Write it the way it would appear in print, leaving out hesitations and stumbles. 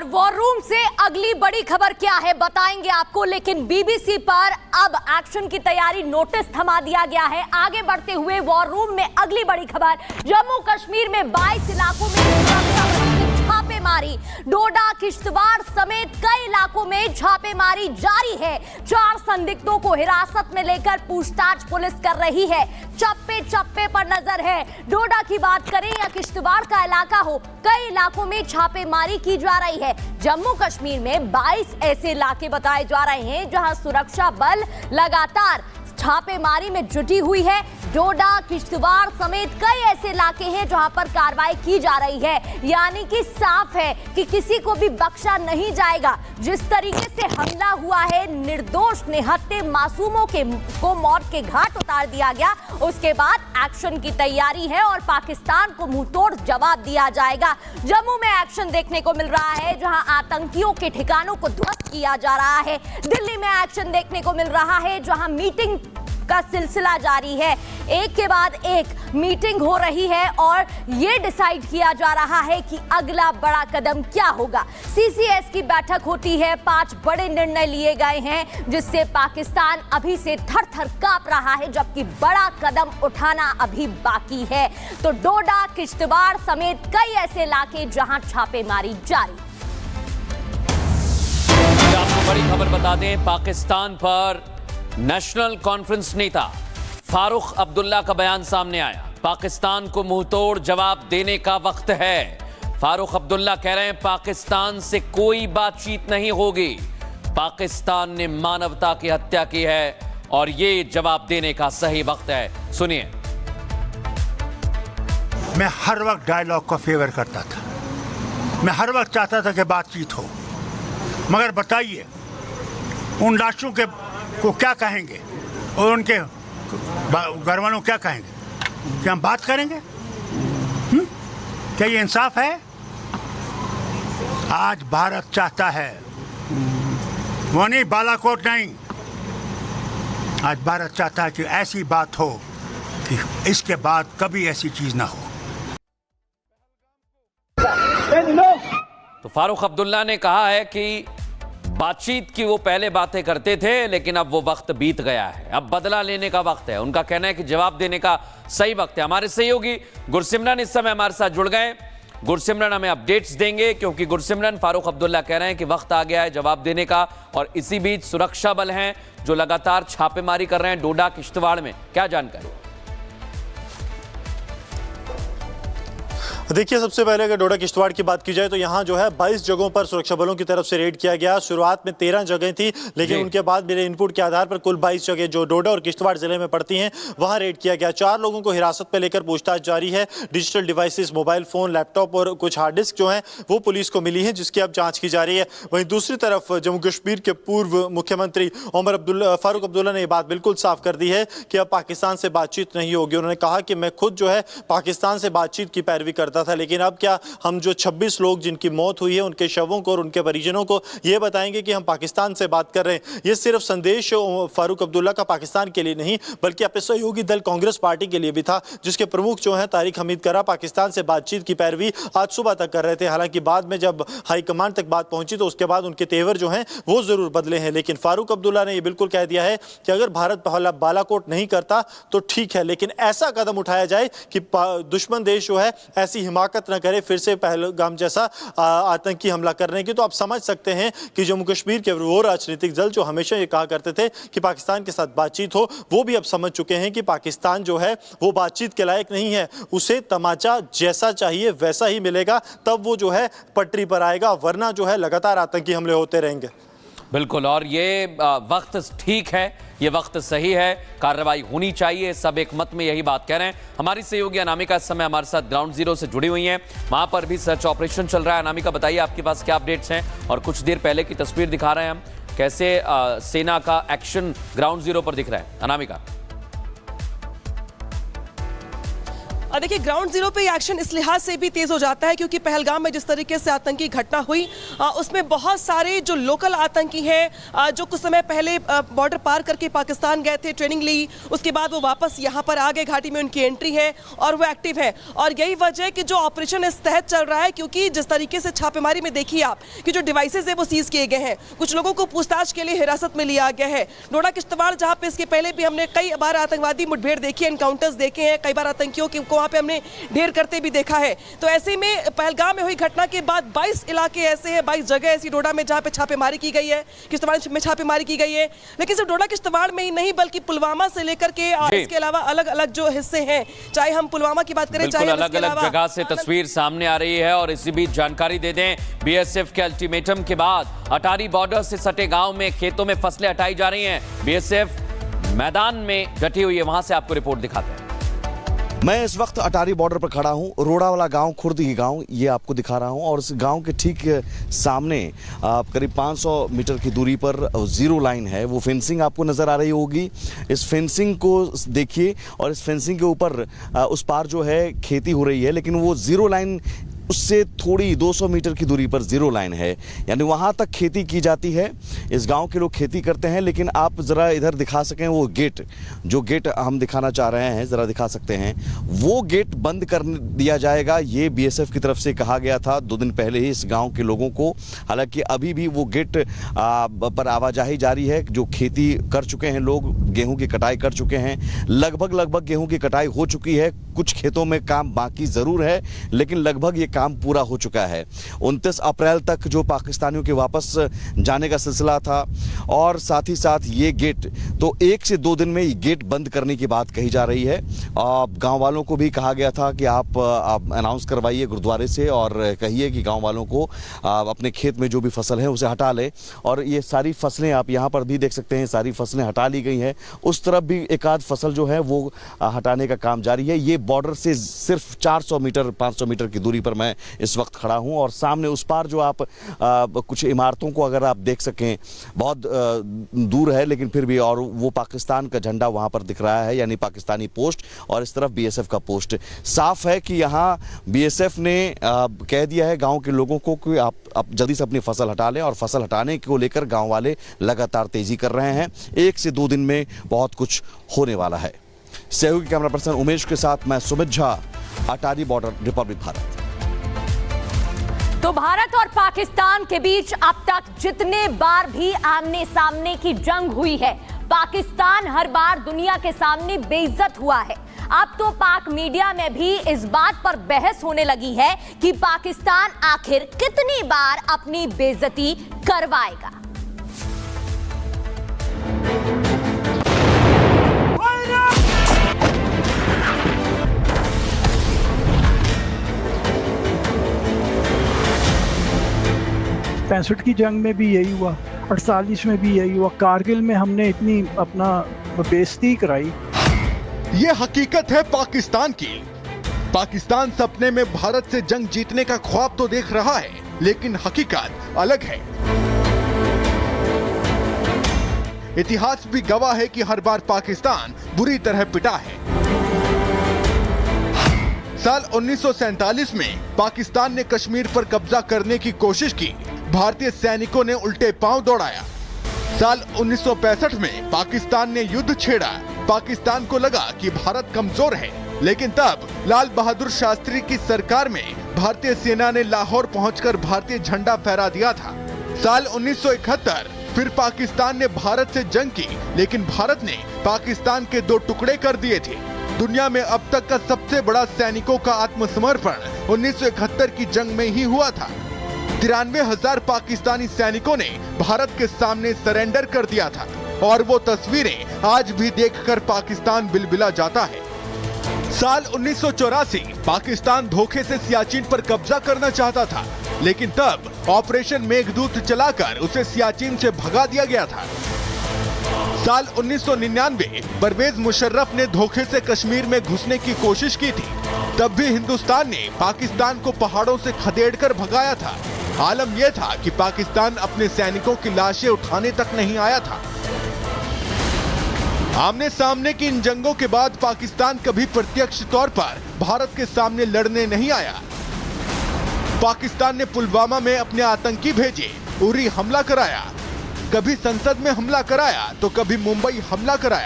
War room से अगली बड़ी खबर क्या है बताएंगे आपको, लेकिन बीबीसी पर अब एक्शन की तैयारी नोटिस थमा दिया गया है। आगे बढ़ते हुए वॉर रूम में अगली बड़ी खबर, जम्मू कश्मीर में 22 इलाकों में छापेमारी, डोडा किश्तवाड़ समेत कई इलाकों में छापेमारी जारी है। 4 संदिग्धों को हिरासत में लेकर पूछताछ पुलिस कर रही है। चप्पे चप्पे पर नजर है। डोडा की बात करें या किश्तवाड़ का इलाका हो, कई इलाकों में छापेमारी की जा रही है। जम्मू कश्मीर में 22 ऐसे इलाके बताए जा रहे हैं जहां सुरक्षा बल लगातार छापेमारी में जुटी हुई है। डोडा किश्तवाड़ समेत कई ऐसे इलाके हैं जहां पर कार्रवाई की जा रही है। यानी कि साफ है कि किसी को भी बख्शा नहीं जाएगा। जिस तरीके से हमला हुआ है, निर्दोष निहत्थे मासूमों को मौत के घाट उतार दिया गया, उसके बाद एक्शन की तैयारी है और पाकिस्तान को मुंहतोड़ जवाब दिया जाएगा। जम्मू में एक्शन देखने को मिल रहा है जहां आतंकियों के ठिकानों को ध्वस्त किया जा रहा है। दिल्ली में एक्शन देखने को मिल रहा है जहां मीटिंग का सिलसिला जारी है। एक के बाद एक मीटिंग हो रही है और यह डिसाइड किया जा रहा है कि अगला बड़ा कदम क्या होगा। सीसीएस की बैठक होती है, 5 बड़े निर्णय लिए गए हैं जिससे पाकिस्तान अभी से थर-थर कांप रहा है, जबकि बड़ा कदम उठाना अभी बाकी है। तो डोडा किश्तवाड़ समेत कई ऐसे इलाके जहां छापेमारी जारी। आपको बड़ी खबर बता दें, पाकिस्तान पर नेशनल कॉन्फ्रेंस नेता फारूक अब्दुल्ला का बयान सामने आया। पाकिस्तान को मुंहतोड़ जवाब देने का वक्त है। फारूक अब्दुल्ला कह रहे हैं पाकिस्तान से कोई बातचीत नहीं होगी। पाकिस्तान ने मानवता की हत्या की है और यह जवाब देने का सही वक्त है। सुनिए। मैं हर वक्त डायलॉग का फेवर करता था, मैं हर वक्त चाहता था कि बातचीत हो, मगर बताइए उन लाशों को क्या कहेंगे और उनके घर वालों क्या कहेंगे? क्या हम बात करेंगे? क्या ये इंसाफ है? आज भारत चाहता है, वो नहीं, बालाकोट नहीं, आज भारत चाहता है कि ऐसी बात हो कि इसके बाद कभी ऐसी चीज ना हो। तो फारूक अब्दुल्ला ने कहा है कि बातचीत की वो पहले बातें करते थे, लेकिन अब वो वक्त बीत गया है, अब बदला लेने का वक्त है। उनका कहना है कि जवाब देने का सही वक्त है। हमारे सहयोगी गुरसिमरन इस समय हमारे साथ जुड़ गए। गुरसिमरन हमें अपडेट्स देंगे, क्योंकि गुरसिमरन, फारूक अब्दुल्ला कह रहे हैं कि वक्त आ गया है जवाब देने का, और इसी बीच सुरक्षा बल हैं जो लगातार छापेमारी कर रहे हैं डोडा किश्तवाड़ में। क्या जानकारी? देखिए, सबसे पहले अगर डोडा किश्तवाड़ की बात की जाए तो यहाँ जो है 22 जगहों पर सुरक्षा बलों की तरफ से रेड किया गया। शुरुआत में 13 जगह थी, लेकिन उनके बाद मेरे इनपुट के आधार पर कुल 22 जगह जो डोडा और किश्तवाड़ जिले में पड़ती हैं वहाँ रेड किया गया। 4 लोगों को हिरासत में लेकर पूछताछ जारी है। Digital devices, mobile phone, laptop और कुछ हार्ड डिस्क जो हैं वो पुलिस को मिली है, जिसकी अब जाँच की जा रही है। वहीं दूसरी तरफ जम्मू कश्मीर के पूर्व मुख्यमंत्री फारूक अब्दुल्ला ने ये बात बिल्कुल साफ कर दी है कि अब पाकिस्तान से बातचीत नहीं होगी। उन्होंने कहा कि मैं खुद जो है पाकिस्तान से बातचीत की पैरवी करता था, लेकिन अब क्या हम जो 26 लोग जिनकी मौत हुई है उनके शवों को और उनके परिजनों को ये बताएंगे कि हम पाकिस्तान से बात कर रहे हैं। ये सिर्फ संदेश फारूक अब्दुल्ला का पाकिस्तान के लिए नहीं, बल्कि अपने सहयोगी दल कांग्रेस पार्टी के लिए भी था, जिसके प्रमुख जो हैं तारिक हमीद करा पाकिस्तान से बातचीत की पैरवी आज सुबह तक कर रहे थे। हालांकि बाद में जब हाईकमान तक बात पहुंची तो उसके बाद उनके तेवर जो हैं वो जरूर बदले हैं। लेकिन फारूक अब्दुल्ला ने यह बिल्कुल कह दिया है कि अगर भारत बालाकोट नहीं करता तो ठीक है, लेकिन ऐसा कदम उठाया जाए कि दुश्मन देश जो है ऐसी हिमाकत न करे फिर से पहलगाम जैसा आतंकी हमला करने की। तो आप समझ सकते हैं कि जम्मू कश्मीर के वो राजनीतिक दल जो हमेशा ये कहा करते थे कि पाकिस्तान के साथ बातचीत हो, वो भी अब समझ चुके हैं कि पाकिस्तान जो है वो बातचीत के लायक नहीं है। उसे तमाचा जैसा चाहिए वैसा ही मिलेगा, तब वो जो है पटरी पर आएगा, वरना जो है लगातार आतंकी हमले होते रहेंगे। बिल्कुल, और ये वक्त ठीक है, ये वक्त सही है, कार्रवाई होनी चाहिए, सब एक मत में यही बात कह रहे हैं। हमारी सहयोगी अनामिका इस समय हमारे साथ ग्राउंड जीरो से जुड़ी हुई हैं, वहां पर भी सर्च ऑपरेशन चल रहा है। अनामिका, बताइए आपके पास क्या अपडेट्स हैं, और कुछ देर पहले की तस्वीर दिखा रहे हैं हम, कैसे सेना का एक्शन ग्राउंड जीरो पर दिख रहा है। अनामिका। देखिए, ग्राउंड जीरो पे एक्शन इस लिहाज से भी तेज हो जाता है क्योंकि पहलगाम में जिस तरीके से आतंकी घटना हुई उसमें बहुत सारे जो लोकल आतंकी हैं जो कुछ समय पहले बॉर्डर पार करके पाकिस्तान गए थे, ट्रेनिंग ली, उसके बाद वो वापस यहाँ पर आ गए, घाटी में उनकी एंट्री है और वो एक्टिव है। और यही वजह है कि जो ऑपरेशन इस तहत चल रहा है, क्योंकि जिस तरीके से छापेमारी में देखिए आप कि जो डिवाइसेज है वो सीज किए गए हैं, कुछ लोगों को पूछताछ के लिए हिरासत में लिया गया है। डोडा किश्तवाड़ जहाँ पे इसके पहले भी हमने कई बार आतंकवादी मुठभेड़ देखी है, एनकाउंटर्स देखे हैं, कई बार आतंकियों को वहाँ पे हमने ढेर करते भी देखा है। तो ऐसे में पहलगाम में हुई घटना के बाद 22 इलाके ऐसे हैं, 22 जगह ऐसी डोडा में जहाँ पे छापेमारी की गई है, किश्तवाड़ में छापेमारी की गई है। लेकिन सिर्फ डोडा किश्तवाड़ में ही नहीं बल्कि पुलवामा से लेकर के इसके अलावा अलग अलग जो हिस्से हैं, चाहे हम पुलवामा की बात करें, चाहे अलग अलग जगह से तस्वीर सामने आ रही है। और इसी बीच जानकारी दे दें, बीएसएफ के अल्टीमेटम के बाद अटारी बॉर्डर से सटे गांव में खेतों में फसलें हटाई जा रही हैं। बीएसएफ मैदान में डटी हुई है, वहां से आपको रिपोर्ट दिखाते हैं। मैं इस वक्त अटारी बॉर्डर पर खड़ा हूं, रोड़ा वाला गांव, खुर्द की गांव ये आपको दिखा रहा हूं। और इस गांव के ठीक सामने करीब 500 मीटर की दूरी पर जीरो लाइन है, वो फेंसिंग आपको नज़र आ रही होगी। इस फेंसिंग को देखिए और इस फेंसिंग के ऊपर उस पार जो है खेती हो रही है, लेकिन वो जीरो लाइन उससे थोड़ी 200 मीटर की दूरी पर जीरो लाइन है, यानी वहाँ तक खेती की जाती है। इस गांव के लोग खेती करते हैं। लेकिन आप ज़रा इधर दिखा सकें वो गेट, जो गेट हम दिखाना चाह रहे हैं, ज़रा दिखा सकते हैं, वो गेट बंद कर दिया जाएगा। ये बीएसएफ की तरफ से कहा गया था 2 दिन पहले ही इस गांव के लोगों को। हालांकि अभी भी वो गेट पर आवाजाही जारी है। जो खेती कर चुके हैं लोग, गेहूँ की कटाई कर चुके हैं, लगभग गेहूँ की कटाई हो चुकी है। कुछ खेतों में काम बाकी ज़रूर है, लेकिन लगभग ये काम पूरा हो चुका है। 29 अप्रैल तक जो पाकिस्तानियों के वापस जाने का सिलसिला था, और साथ ही साथ ये गेट, तो 1 से 2 दिन में ये गेट बंद करने की बात कही जा रही है। गांव वालों को भी कहा गया था कि आप अनाउंस करवाइए गुरुद्वारे से और कहिए कि गांव वालों को अपने खेत में जो भी फसल है उसे हटा ले। और ये सारी फसलें आप यहाँ पर भी देख सकते हैं, सारी फसलें हटा ली गई हैं। उस तरफ भी एक आध फसल जो है वो हटाने का काम जारी है। ये बॉर्डर से सिर्फ 400 मीटर 500 मीटर की दूरी पर मैं इस वक्त खड़ा हूं। और सामने उस पार जो आप कुछ इमारतों को अगर आप देख सकें, बहुत दूर है लेकिन फिर भी, और वो पाकिस्तान का झंडा वहां पर दिख रहा है, यानी पाकिस्तानी पोस्ट, और इस तरफ बीएसएफ का पोस्ट। साफ है कि यहाँ बीएसएफ ने कह दिया है गांव के लोगों को कि आप जल्दी से अपनी फसल हटा लें, और फसल हटाने को लेकर गांव वाले लगातार तेजी कर रहे हैं। 1 से 2 दिन में बहुत कुछ होने वाला है। सहयोगी कैमरा पर्सन उमेश के साथ मैं सुमित झा, अटारी बॉर्डर, रिपब्लिक भारत। तो भारत और पाकिस्तान के बीच अब तक जितने बार भी आमने सामने की जंग हुई है, पाकिस्तान हर बार दुनिया के सामने बेइज्जत हुआ है। अब तो पाक मीडिया में भी इस बात पर बहस होने लगी है कि पाकिस्तान आखिर कितनी बार अपनी बेइज्जती करवाएगा। पैंसठ की जंग में भी यही हुआ, 48 में भी यही हुआ, कारगिल में हमने इतनी अपना बेइज्जती कराई। ये हकीकत है पाकिस्तान की। पाकिस्तान सपने में भारत से जंग जीतने का ख्वाब तो देख रहा है, लेकिन हकीकत अलग है। इतिहास भी गवाह है कि हर बार पाकिस्तान बुरी तरह पिटा है। साल 1947 में पाकिस्तान ने कश्मीर पर कब्जा करने की कोशिश की, भारतीय सैनिकों ने उल्टे पांव दौड़ाया। साल 1965 में पाकिस्तान ने युद्ध छेड़ा, पाकिस्तान को लगा कि भारत कमजोर है, लेकिन तब लाल बहादुर शास्त्री की सरकार में भारतीय सेना ने लाहौर पहुंचकर भारतीय झंडा फहरा दिया था। साल 1971 फिर पाकिस्तान ने भारत से जंग की, लेकिन भारत ने पाकिस्तान के 2 टुकड़े कर दिए थे। दुनिया में अब तक का सबसे बड़ा सैनिकों का आत्मसमर्पण 1971 की जंग में ही हुआ था। 93,000 पाकिस्तानी सैनिकों ने भारत के सामने सरेंडर कर दिया था, और वो तस्वीरें आज भी देखकर पाकिस्तान बिलबिला जाता है। साल 1984 पाकिस्तान धोखे से सियाचिन पर कब्जा करना चाहता था, लेकिन तब ऑपरेशन मेघदूत चलाकर उसे सियाचिन से भगा दिया गया था। साल 1999 परवेज मुशर्रफ ने धोखे से कश्मीर में घुसने की कोशिश की थी, तब भी हिंदुस्तान ने पाकिस्तान को पहाड़ों से खदेड़कर भगाया था। आलम यह था कि पाकिस्तान अपने सैनिकों की लाशें उठाने तक नहीं आया था। आमने सामने की इन जंगों के बाद पाकिस्तान कभी प्रत्यक्ष तौर पर भारत के सामने लड़ने नहीं आया। पाकिस्तान ने पुलवामा में अपने आतंकी भेजे, उरी हमला कराया, कभी संसद में हमला कराया तो कभी मुंबई हमला कराया।